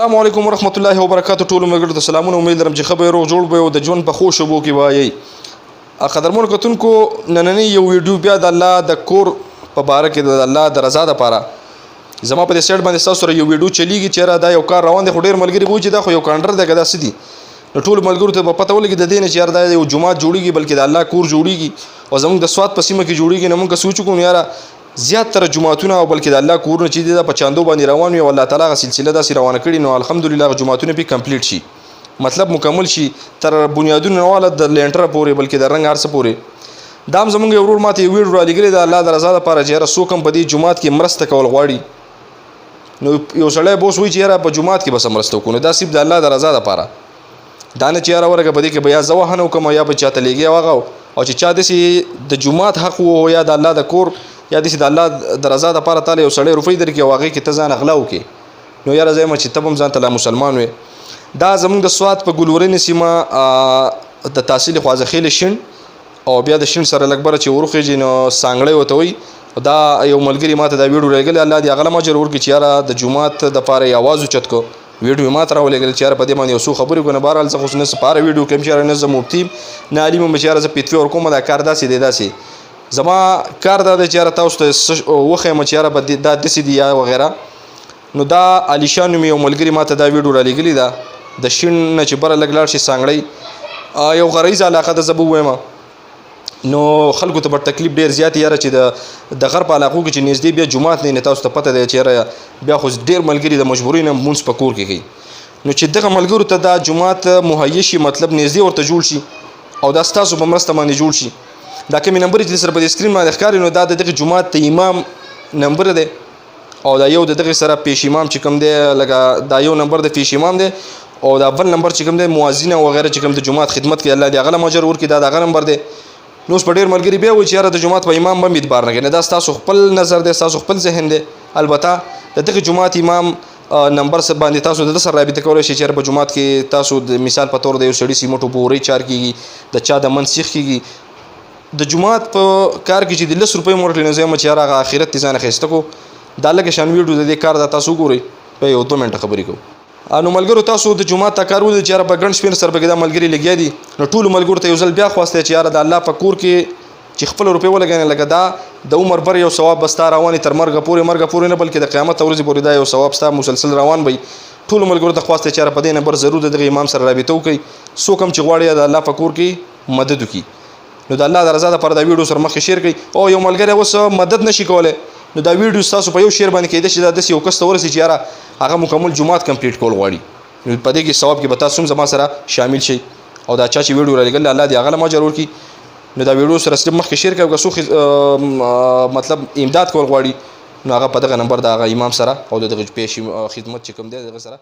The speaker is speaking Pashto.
السلام علیکم ورحمۃ اللہ وبرکاتہ. ټولو ملګرو ته سلامونه. امید لرم چې ښه به روغ جوړ به او د ژوند په ښو شبو کې وایي. قدرمنو کتونکو، نننی یو ویډیو بیا د الله د کور په باره کې د الله د رضا دپاره زما په دې سایډ باندې ستاسو سره یو ویډیو چلیږي. چېرې دا یو کار روان دی، خو ډېر ملګري به وایي چې دا خو یو کانډر دی که دا څه دي. نو ټولو ملګرو ته به پته ولګي د دې نه چې یار دا یو جومات جوړېږي، بلکې د الله کور جوړېږي او زموږ د سوات په سیمه کې جوړېږي. نو موږ سوچ وکړو یاره زیاتره جوماتونه او بلکې د الله کورونه چې دي دا په چاندو باندې روان وي او الله تعالی هغه سلسله داسې روانه کړي. نو الحمدلله هغه جوماتونه پې کمپلیټ شي، مطلب مکمل شي تر بنیادونو نه واله د لینټره پورې، بلکې د رنګ هر څه پورې. دا هم زموږ یو ورور ماته یو ویډیو رالیږلی د الله د رضا دپاره چې یاره څوک هم په دې جومات کې مرسته کول غواړي. نو یو سړی به اوس وایي چې یاره په جومات کې به څه مرسته وکړو. نو دا صرف د الله د رضا دپاره، دا نه چې یاره ورګه په دې کې به یا زه وهنه وکړم یا به چاته لیږي هغه، او چې چا داسې د جومات حق و یا د الله د کور یا داسې د الله د رضا دپاره تعالی یو سړی روپۍ درکړي او هغې کې ته ځان اغلا وکړې، نو یاره زه یم چې ته به هم ځان ته لا مسلمان وې. دا زموږ د سوات په ګلورینې سیمه د تحصیل خوازخیل شین او بیا د شین سره لږ بره چې وروخېږي نو سانګړی ورته وایي. دا یو ملګري ماته دا ویډیو رالیږلی، الله دې هغه له اجر ورکړي چې یاره د جومات دپاره یې اواز اوچت کړو. ویډیو یې ماته راولېږل چې یاره په دې باندې یو څو خبرې وکړو. نه بهرحال زه خو نه پاره ویډیو کوم چې یاره نه زه مفتي یم نه عالم یم چې یاره زه فتوې ورکوم. دا کار داسې دی، داسې زما کار دا دی چې یاره تاسو ته وښیم چې یاره به دا داسې دي یا وغیره. نو دا علیشان نومې یو ملګري ماته دا ویډیو رالیږلې ده د شین نه چې بره لږ لاړ شي سانګړی یو غریزه علاقه ده. زه به ووایم نو خلکو ته به تکلیف ډېر زیات یاره چې د غر په علاقو کې چې نږدې بیا جومات نه تاسو ته پته دی چې یاره بیا خو ډېر ملګري د مجبورۍ نه مونځ په کور کې کوي. نو چې دغه ملګرو ته دا جومات مهیا شي، مطلب نږدې ورته جوړ شي او دا ستاسو په مرسته باندې جوړ شي. دا کومې نمبرې چې سره په دې سکرین باندې ښکاري نو دا د دغه جومات د امام نمبر دی او دا یو د دغې سره پیش امام چې کوم دی لکه دا یو نمبر د پیش امام دی او دا بل نمبر چې کوم دی مؤذن وغیره چې کوم د جومات خدمت کوي، الله دې هغه له اجر ورکړي. دا د هغه نمبر دی. نو اوس په ډېر ملګري بیا وایي چې یاره د جومات په امام به هم اعتبار نه کوي. دا ستاسو خپل نظر دی، ستاسو خپل ذهن دی. البته د دغه جومات امام نمبر باندې تاسو د ده سره رابطه کولی شئ چې یاره په جومات کې تاسو د مثال په طور د یو سړي سیمټو په ورۍ چار کېږي، د چا د من سیخ کېږي. د جومات په کار کې چې د 10 روپۍ مو ورکړي نو زه یم چې یاره هغه آخرت دې ځانه ښایسته کړو. دا لږه شان ویډیو د دې کار دا تاسو وګورئ په یو 2 منټه خبرې کوو. نو ملګرو تاسو د جومات ته کار ولید چې یاره په ګڼ شمېر سره پکې دا ملګري لګیا دي. نو ټولو ملګرو ته یو ځل بیا خواست دی چې یاره د الله په کور کې چې خپل روپۍ ولګوي، لکه دا د عمر بر یو ثواب به ستا روان تر مرګه پورې نه، بلکې د قیامت ورځې پورې دا یو ثواب ستا مسلسل روان وي. ټولو ملګرو ته خواست دی چې یاره په دې نمبر ضرور د دغه امام سره رابطه وکړئ. څوک هم چې غواړي د الله په کور کې مدد وکړي نو د الله د رضا دپاره دا ویډیو سره مخکې شیر کړئ. او یو ملګری اوس مدد نشي کولی نو دا ویډیو ستاسو په یو شیر باندې کېدای شي دا داسې یو کس ته ورسي چې یاره هغه مکمل جومات کمپلیټ کول غواړي. نو په دې کې ثواب کې به تاسو هم زما سره شامل شئ او دا چا چې ویډیو رالیږلی الله دې هغه له اجر ورکړي. نو دا ویډیو سره صرف مخکې شیر کړئ. که څوک مطلب امداد کول غواړي نو هغه په دغه نمبر د هغه امام سره او د دغه پیش خدمت چې کوم دی دغه سره